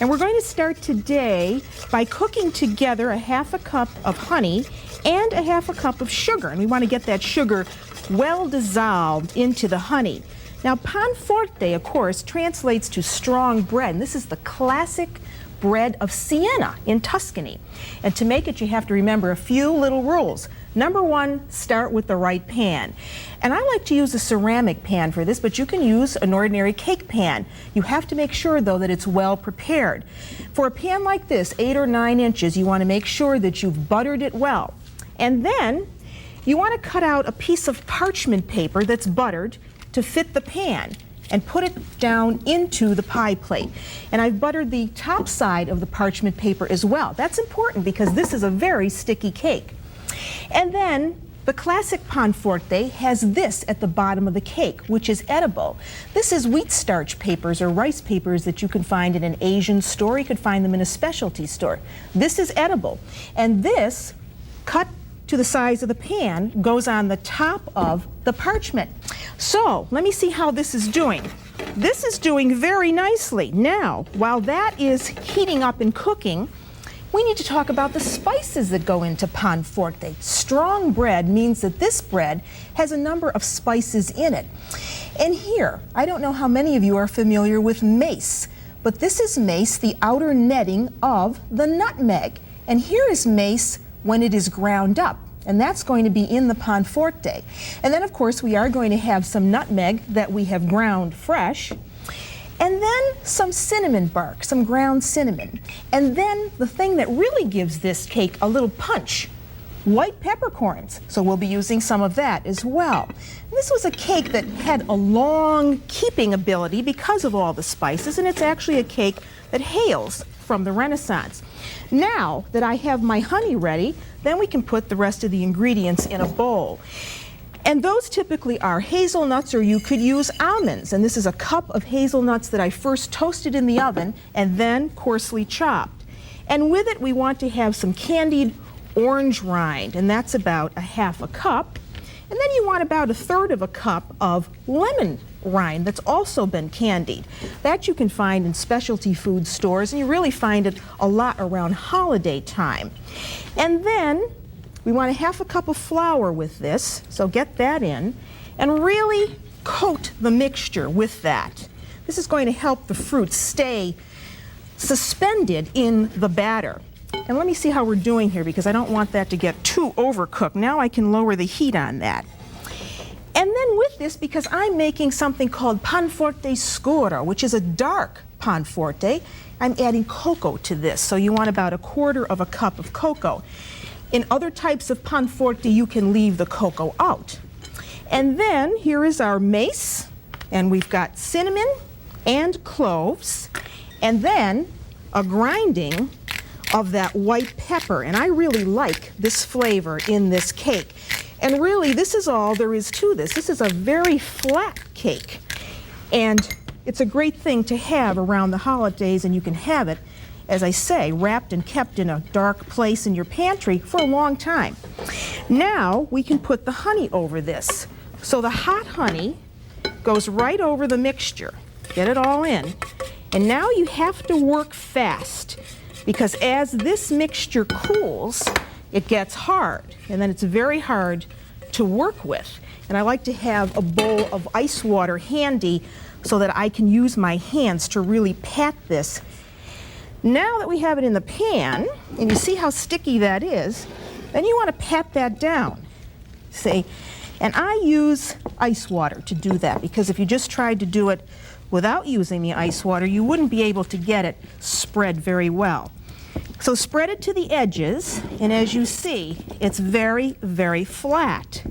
And we're going to start today by cooking together a half a cup of honey and a half a cup of sugar. And we want to get that sugar well dissolved into the honey. Now, panforte, of course, translates to strong bread. And this is the classic bread of Siena in Tuscany. And to make it, you have to remember a few little rules. Number one, start with the right pan. And I like to use a ceramic pan for this, but you can use an ordinary cake pan. You have to make sure, though, that it's well prepared. For a pan like this, 8 or 9 inches, you want to make sure that you've buttered it well. And then you want to cut out a piece of parchment paper that's buttered to fit the pan and put it down into the pie plate. And I've buttered the top side of the parchment paper as well. That's important because this is a very sticky cake. And then the classic panforte has this at the bottom of the cake, which is edible. This is wheat starch papers or rice papers that you can find in an Asian store. You could find them in a specialty store. This is edible. And this, cut to the size of the pan, goes on the top of the parchment. So let me see how this is doing. This is doing very nicely. Now, while that is heating up and cooking, we need to talk about the spices that go into panforte. Strong bread means that this bread has a number of spices in it. And here, I don't know how many of you are familiar with mace, but this is mace, the outer netting of the nutmeg. And here is mace when it is ground up. And that's going to be in the panforte. And then, of course, we are going to have some nutmeg that we have ground fresh. And then some cinnamon bark, some ground cinnamon. And then the thing that really gives this cake a little punch, white peppercorns. So we'll be using some of that as well. And this was a cake that had a long keeping ability because of all the spices, and it's actually a cake that hails from the Renaissance. Now that I have my honey ready, then we can put the rest of the ingredients in a bowl. And those typically are hazelnuts, or you could use almonds. And this is a cup of hazelnuts that I first toasted in the oven and then coarsely chopped. And with it, we want to have some candied orange rind, and that's about a half a cup. And then you want about 1/3 of a cup of lemon rind that's also been candied. That you can find in specialty food stores, and you really find it a lot around holiday time. And then we want a half a cup of flour with this, so get that in, and really coat the mixture with that. This is going to help the fruit stay suspended in the batter. And let me see how we're doing here, because I don't want that to get too overcooked. Now I can lower the heat on that. And then with this, because I'm making something called panforte scuro, which is a dark panforte, I'm adding cocoa to this. So you want about 1/4 of a cup of cocoa. In other types of panforte, you can leave the cocoa out. And then here is our mace, and we've got cinnamon and cloves, and then a grinding of that white pepper. And I really like this flavor in this cake. And really, this is all there is to this. This is a very flat cake. And it's a great thing to have around the holidays, and you can have it, as I say, wrapped and kept in a dark place in your pantry for a long time. Now we can put the honey over this. So the hot honey goes right over the mixture. Get it all in. And now you have to work fast, because as this mixture cools, it gets hard, and then it's very hard to work with. And I like to have a bowl of ice water handy so that I can use my hands to really pat this. Now that we have it in the pan, and you see how sticky that is, then you want to pat that down. See? And I use ice water to do that, because if you just tried to do it without using the ice water, you wouldn't be able to get it spread very well. So spread it to the edges, and as you see, it's very, very flat.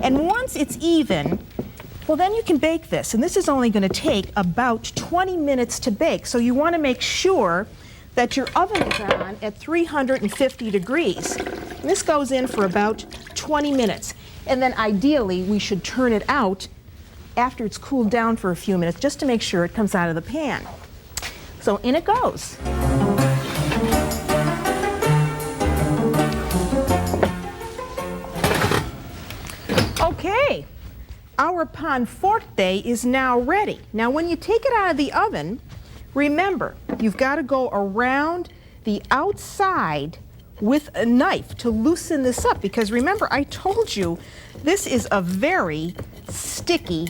And once it's even, well, then you can bake this. And this is only going to take about 20 minutes to bake. So you want to make sure that your oven is on at 350 degrees. And this goes in for about 20 minutes. And then ideally, we should turn it out after it's cooled down for a few minutes, just to make sure it comes out of the pan. So in it goes. Okay, our panforte is now ready. Now when you take it out of the oven, remember, you've got to go around the outside with a knife to loosen this up, because remember, I told you this is a very sticky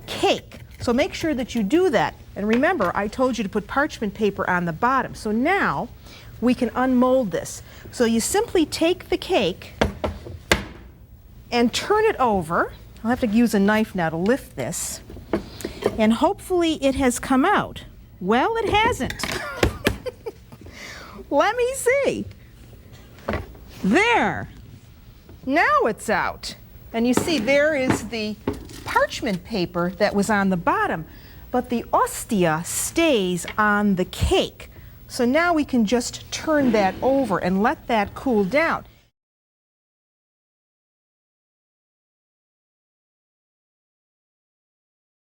cake. So make sure that you do that. And remember, I told you to put parchment paper on the bottom. So now we can unmold this. So you simply take the cake and turn it over. I'll have to use a knife now to lift this. And hopefully it has come out. Well, it hasn't. Let me see. There. Now it's out. And you see there is the parchment paper that was on the bottom, but the ostia stays on the cake. So now we can just turn that over and let that cool down.